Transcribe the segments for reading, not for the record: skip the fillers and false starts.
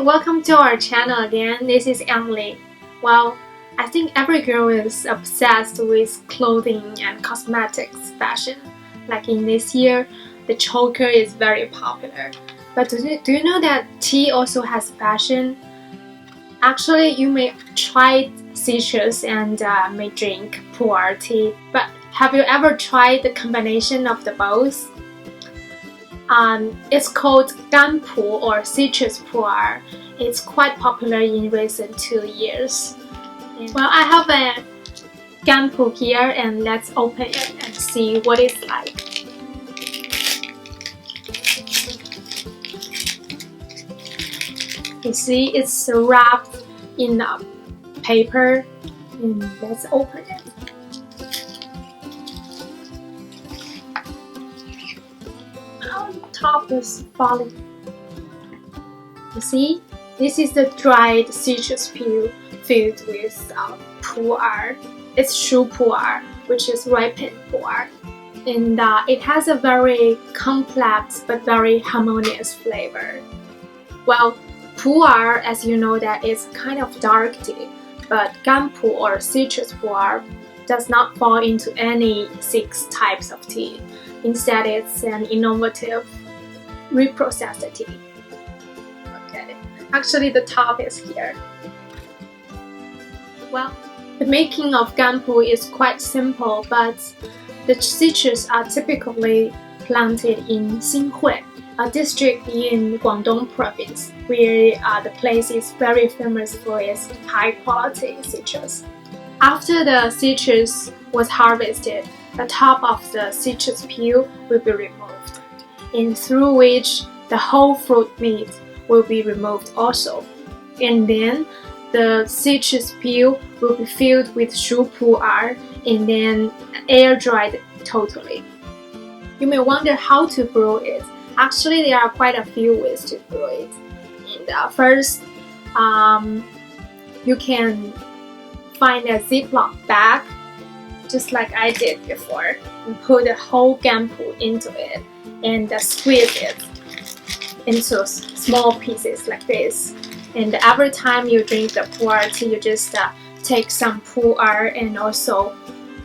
welcome to our channel again. This is Emily. Well, I think every girl is obsessed with clothing and cosmetics fashion. Like in this year, the choker is very popular. But do you know that tea also has fashion? Actually, you may try citrus and may drink pu'er tea. But have you ever tried the combination of the both? It's called Ganpu or citrus pu'er. It's quite popular in recent 2 years. Well, I have a Ganpu here, and let's open it and see what it's like. You see, it's wrapped in a paper, and let's open it. Top is falling. You see, this is the dried citrus peel filled with pu'er. It's shu pu'er, which is ripened pu'er, and it has a very complex but very harmonious flavor. Well, pu'er, as you know, that is kind of dark tea, but ganpu or citrus pu'er does not fall into any 6 types of tea. Instead, it's an innovative reprocessed tea. Okay, actually the top is here. Well, the making of ganpu is quite simple, but the citrus are typically planted in Xinhui, a district in Guangdong province, where the place is very famous for its high quality citrus. After the citrus was harvested, the top of the citrus peel will be removed, and through which the whole fruit meat will be removed also. And then the citrus peel will be filled with shu pu'er and then air dried totally. You may wonder how to brew it. Actually, there are quite a few ways to brew it. And first, you can find a Ziploc bag, just like I did before, and put the whole ganpu into it and squeeze it into small pieces like this. And every time you drink the pu'er tea, you just take some pu'er and also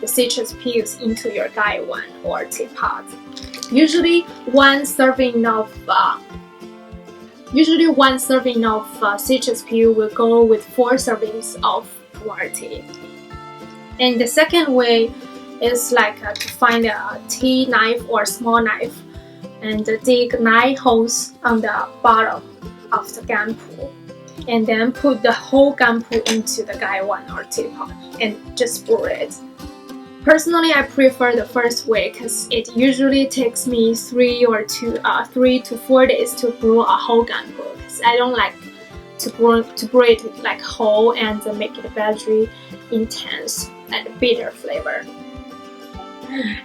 the citrus peels into your Gaiwan or teapot. Usually one serving of citrus peel will go with 4 servings of pu'er tea. And the second way is like to find a tea knife or small knife and dig 9 holes on the bottom of the ganpu, and then put the whole ganpu into the Gaiwan or teapot and just brew it. Personally, I prefer the first way because it usually takes me 3 to 4 days to brew a whole ganpu, because I don't like to brew it like whole and make it very intense and bitter flavor.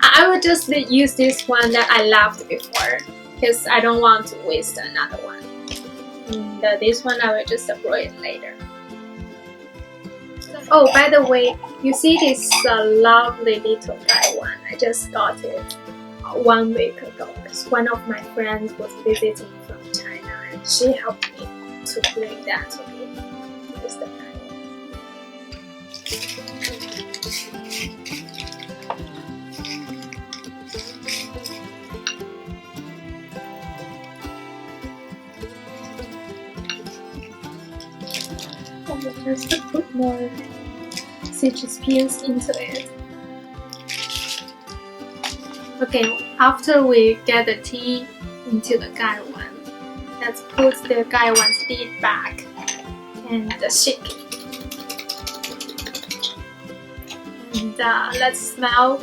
I would just use this one that I loved before because I don't want to waste another one. And this one I will just brew it later. Oh, by the way, you see this lovely little Gaiwan. I just got it 1 week ago. One of my friends was visiting from China, and she helped me to bring that to me. Here's the just put more citrus peels into it. Okay, after we get the tea into the Gaiwan, let's put the Gaiwan's lid back and shake it. And let's smell.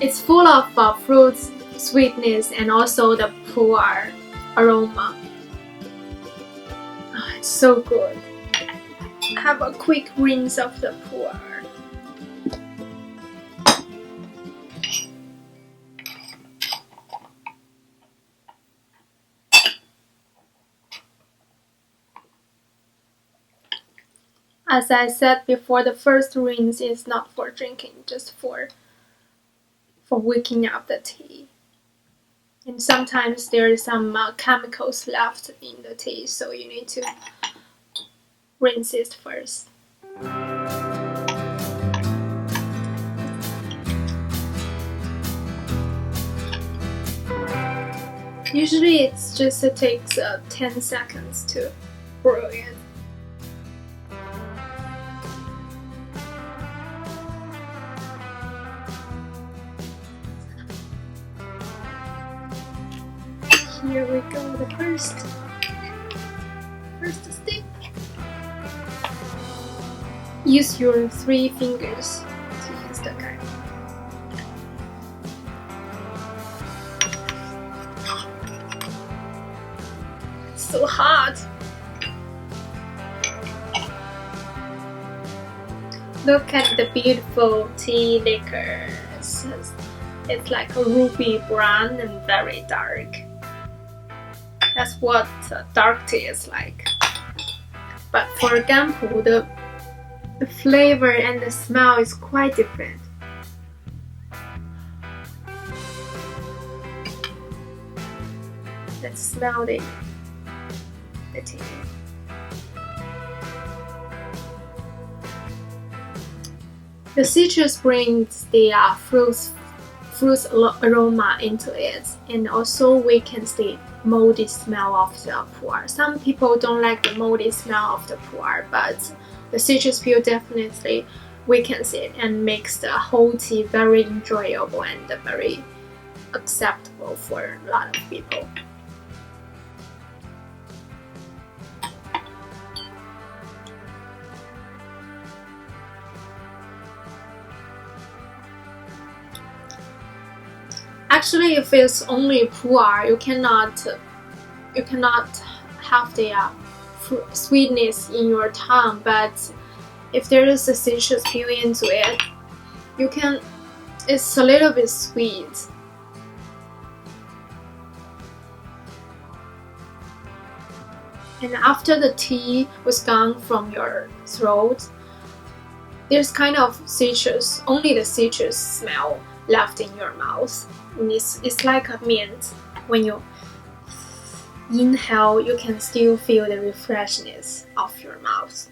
It's full of fruits, sweetness, and also the pu'er aroma. Oh, it's so good. Have a quick rinse of the pu'er. As I said before, the first rinse is not for drinking, just for waking up the tea. And sometimes there is some chemicals left in the tea, so you need to rinse it first. Usually it just takes 10 seconds to brew it. Here we go, the first step. Use your 3 fingers to use the guide. So hot. Look at the beautiful tea liquor. It's like a ruby brown and very dark. That's what dark tea is like. But for Ganpu, the flavor and the smell is quite different. Let's smell the tea. The citrus brings the fruits aroma into it, and also we can see moldy smell of the pu'er. Some people don't like the moldy smell of the pu'er, but the citrus peel definitely weakens it and makes the whole tea very enjoyable and very acceptable for a lot of people. Actually, if it's only pu'er, you cannot have the sweetness in your tongue. But if there is a citrus peel into it, you can. It's a little bit sweet. And after the tea was gone from your throat, there's kind of citrus, only the citrus smell left in your mouth. And it's like a mint. When you inhale, you can still feel the refreshness of your mouth.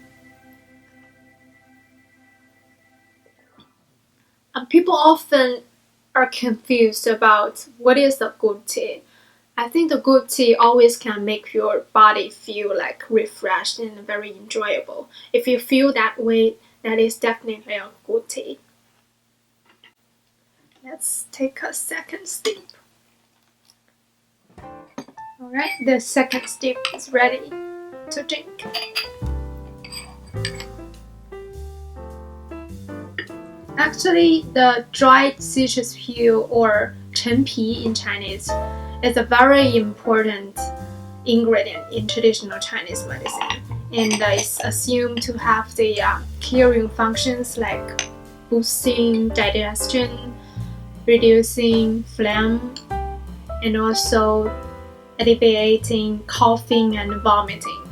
And people often are confused about what is a good tea. I think the good tea always can make your body feel like refreshed and very enjoyable. If you feel that way, that is definitely a good tea. Let's take a second step. Alright, the second step is ready to drink. Actually, the dried citrus peel, or Chenpi in Chinese, is a very important ingredient in traditional Chinese medicine, and is assumed to have the curing functions like boosting digestion, reducing phlegm, and also alleviating coughing and vomiting.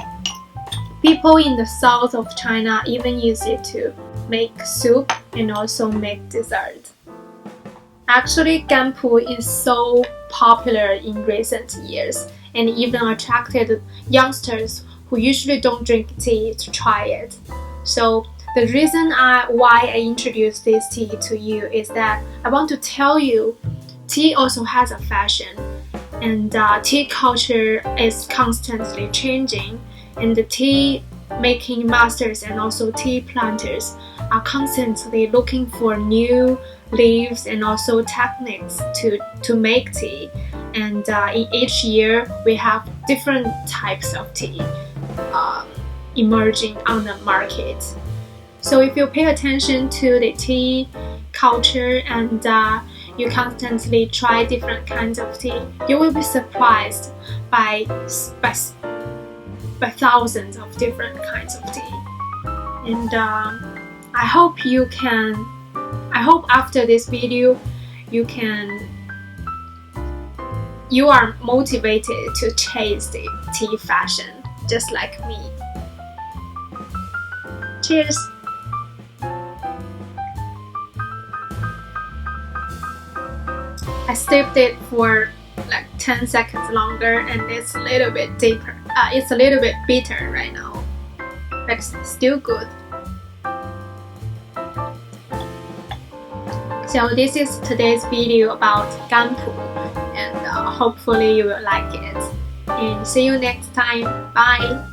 People in the south of China even use it to make soup and also make dessert. Actually, Ganpu is so popular in recent years and even attracted youngsters who usually don't drink tea to try it. So the reason why I introduced this tea to you is that I want to tell you tea also has a fashion, and tea culture is constantly changing, and the tea making masters and also tea planters are constantly looking for new leaves and also techniques to make tea. And in each year we have different types of tea emerging on the market. So if you pay attention to the tea culture and you constantly try different kinds of tea, you will be surprised by thousands of different kinds of tea. And I hope after this video you are motivated to chase the tea fashion just like me. Cheers! I sipped it for like 10 seconds longer, and it's a little bit deeper. It's a little bit bitter right now, but it's still good. So this is today's video about Ganpu, and hopefully you will like it. And see you next time. Bye!